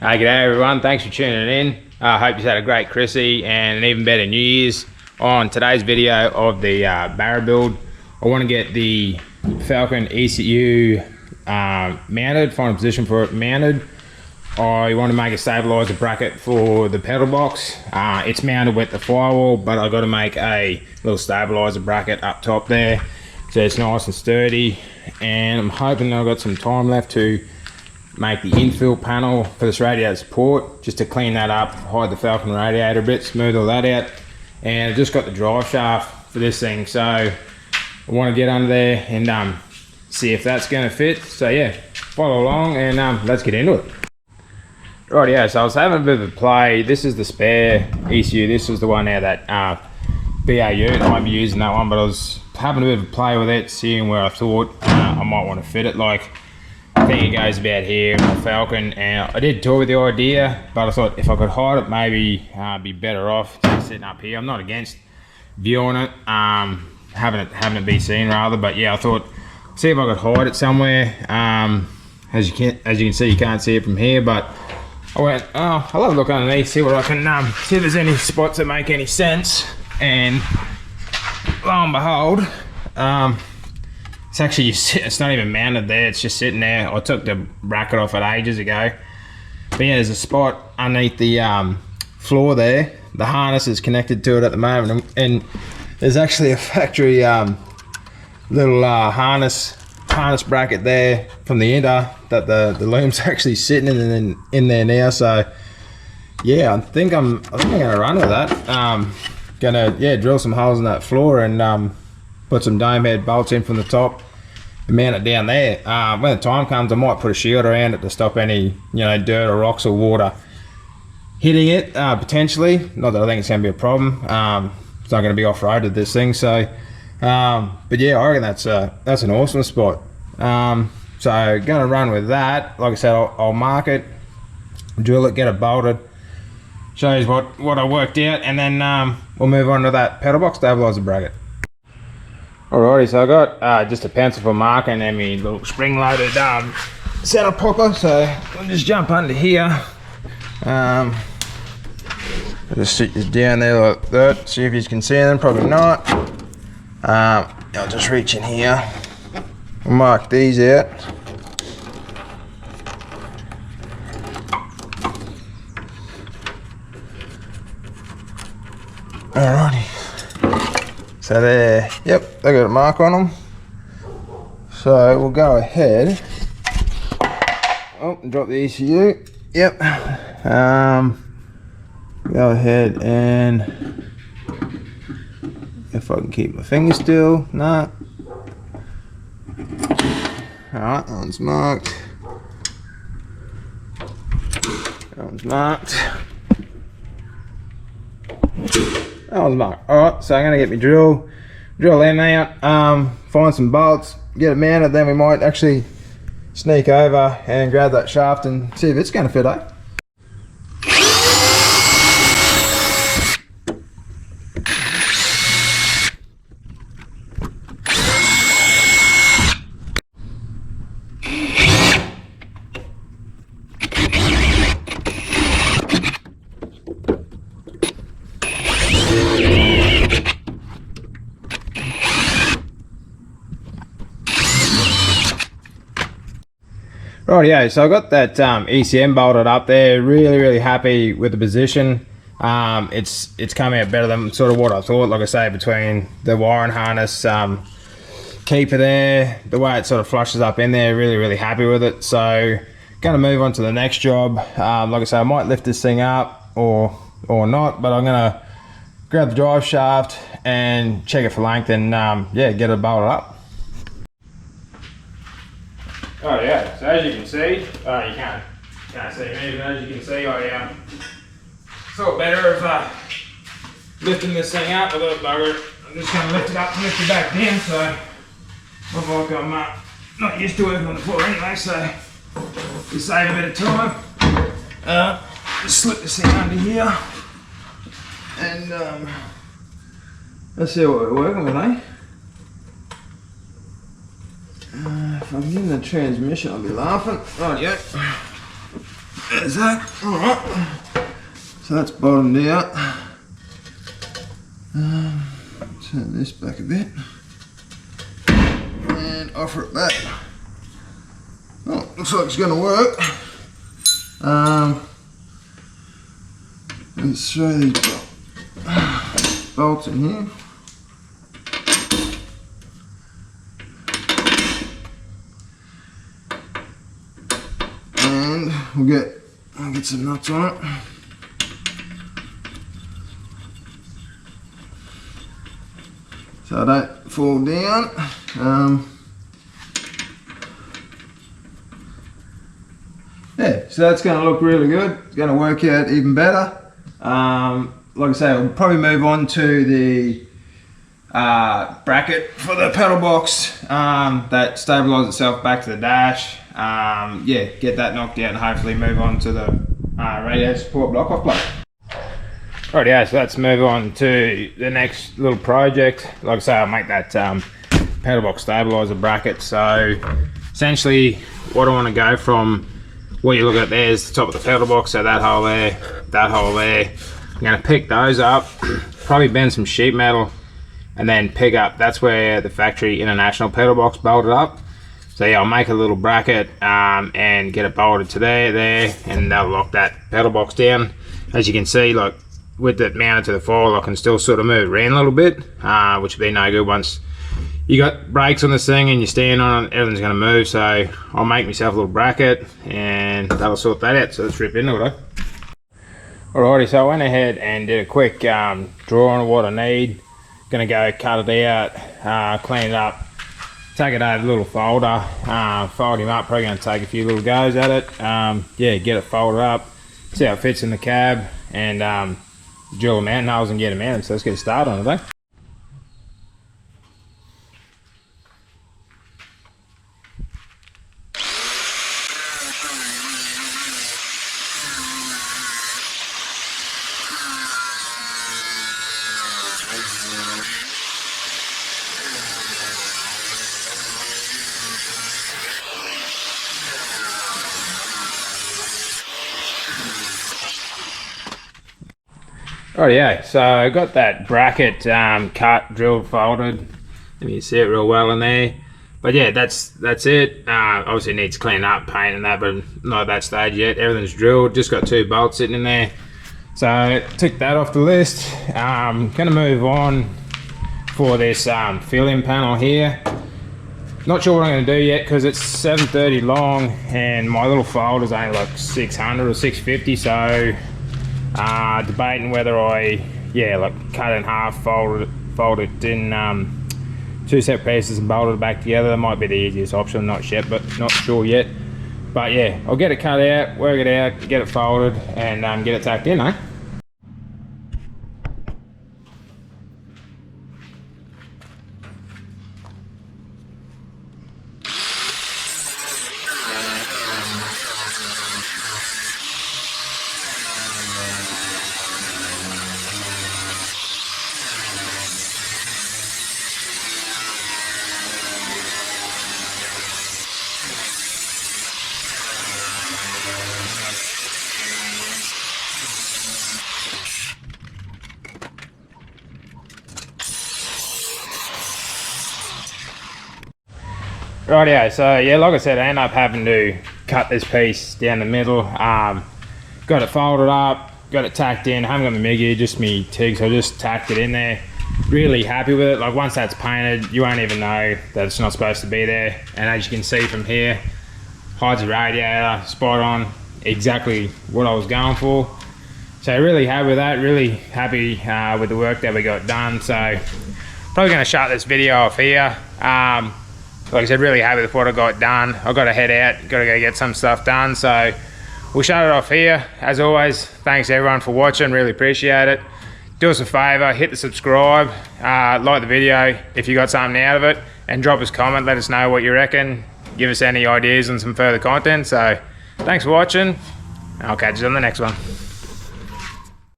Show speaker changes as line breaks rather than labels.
G'day everyone, thanks for tuning in. I hope you've had a great Chrissy and an even better New Year's. On today's video of the Barra build, I want to get the Falcon ECU mounted, find a position for it mounted. I want to make a stabilizer bracket for the pedal box. It's mounted with the firewall, but I've got to make a little stabilizer bracket up top there so it's nice and sturdy. And I'm hoping I've got some time left to make the infill panel for this radiator support, just to clean that up, hide the Falcon radiator a bit, smooth all that out. And I've just got the drive shaft for this thing, so I want to get under there and see if that's going to fit. So yeah, follow along and let's get into it. Right, yeah, so I was having a bit of a play. This is the spare ECU. This was the one now that BAU, I might be using that one, but I was having a bit of a play with it, seeing where I thought I might want to fit it. Like, I think it goes about here in the Falcon, and I did toy with the idea, but I thought if I could hide it, maybe be better off just sitting up here. I'm not against viewing it, having it be seen rather, but yeah, I thought see if I could hide it somewhere. As you can see, you can't see it from here, but I went, oh, I'll have a look underneath, see what I can see if there's any spots that make any sense. And lo and behold, it's actually, it's not even mounted there, it's just sitting there. I took the bracket off it ages ago. But yeah, there's a spot underneath the floor there. The harness is connected to it at the moment, and there's actually a factory little harness bracket there from the ender that the loom's actually sitting in there now. So yeah, I think I'm gonna run with that. Gonna drill some holes in that floor and put some dome head bolts in from the top and mount it down there. When the time comes, I might put a shield around it to stop any dirt or rocks or water hitting it, potentially. Not that I think it's going to be a problem. It's not going to be off-roaded, this thing. So but yeah, I reckon that's an awesome spot. So gonna run with that. Like I said, I'll mark it, drill it, get it bolted, show you what I worked out, and then we'll move on to that pedal box stabilizer bracket. Alrighty, so I got just a pencil for marking and my little spring-loaded center popper. So I'll just jump under here. I'll just sit this down there like that. See if you can see them. Probably not. I'll just reach in here. I'll mark these out. Alrighty. So there, yep, they got a mark on them. So we'll go ahead. Oh, drop the ECU. Yep. Go ahead and if I can keep my finger still. No. Alright, that one's marked. That one's marked. That one's marked. Alright, so I'm gonna get my drill them out, find some bolts, get it mounted, then we might actually sneak over and grab that shaft and see if it's gonna fit, eh? Rightio, so I got that E.C.M bolted up there. Really happy with the position. It's come out better than sort of what I thought. Like I say, between the wiring harness keeper there, the way it sort of flushes up in there, really happy with it. So gonna move on to the next job. Like I say, I might lift this thing up or not, but I'm gonna grab the drive shaft and check it for length and yeah, get it bolted up. Oh yeah, so as you can see, you can't see me, but as you can see, I thought better of lifting this thing up a little bugger. I'm just going to lift it up and lift it back down, so look like I'm not used to working on the floor anyway, so to save a bit of time, just slip this thing under here, and let's see what we're working with, eh? If I'm getting the transmission, I'll be laughing. Rightio.
there's that. Alright, so that's bottomed out. Turn this back a bit and offer it back. Oh, looks like it's going to work. Let's throw these bolts in here. And I'll get some nuts on it. So I don't fall down. Yeah, so that's going to look really good. It's going to work out even better. Like I say, I'll probably move on to the bracket for the pedal box that stabilises itself back to the dash. Yeah, get that knocked out and hopefully move on to the radiator support block off plate. Rightio, so let's move on to the next little project. Like I say, I'll make that pedal box stabiliser bracket. So essentially what I want to go from, what you look at there is the top of the pedal box, so that hole there, that hole there. I'm going to pick those up, probably bend some sheet metal, and then pick up, that's where the factory international pedal box bolted up. So yeah, I'll make a little bracket and get it bolted to there, and that'll lock that pedal box down. As you can see, like with it mounted to the foil, I can still sort of move around a little bit, which would be no good once you got brakes on this thing and you stand on it, everything's going to move. So I'll make myself a little bracket and that'll sort that out. So let's rip into it. Alrighty, so I went ahead and did a quick drawing of what I need. Gonna go cut it out, clean it up, take it over the little folder, fold him up. Probably gonna take a few little goes at it. Yeah, get it folded up, see how it fits in the cab, and drill them out holes and get them out. So let's get started on it, eh? Rightio, so I got that bracket cut, drilled, folded. You can see it real well in there. But yeah, that's it. Obviously it needs cleaning up, paint and that, but not at that stage yet. Everything's drilled, just got 2 bolts sitting in there. So tick that off the list. Gonna move on for this fill-in panel here. Not sure what I'm gonna do yet because it's 730 long and my little folder is only like 600 or 650, so debating whether I cut it in half, fold it in 2 separate pieces and bolt it back together. That might be the easiest option, not sure yet. But yeah, I'll get it cut out, work it out, get it folded, and get it tacked in, eh? Rightio, so yeah, like I said, I ended up having to cut this piece down the middle. Got it folded up, got it tacked in. I haven't got my MIG here, just me TIG, so I just tacked it in there. Really happy with it. Like once that's painted, you won't even know that it's not supposed to be there. And as you can see from here, hides the radiator, spot on, exactly what I was going for. So really happy with that, really happy with the work that we got done. So probably gonna shut this video off here. Like I said, really happy with what I got done. I've got to head out, got to go get some stuff done. So we'll shut it off here. As always, thanks everyone for watching, really appreciate it. Do us a favor, hit the subscribe, like the video if you got something out of it, and drop us a comment, let us know what you reckon. Give us any ideas on some further content. So thanks for watching. I'll catch you on the next one.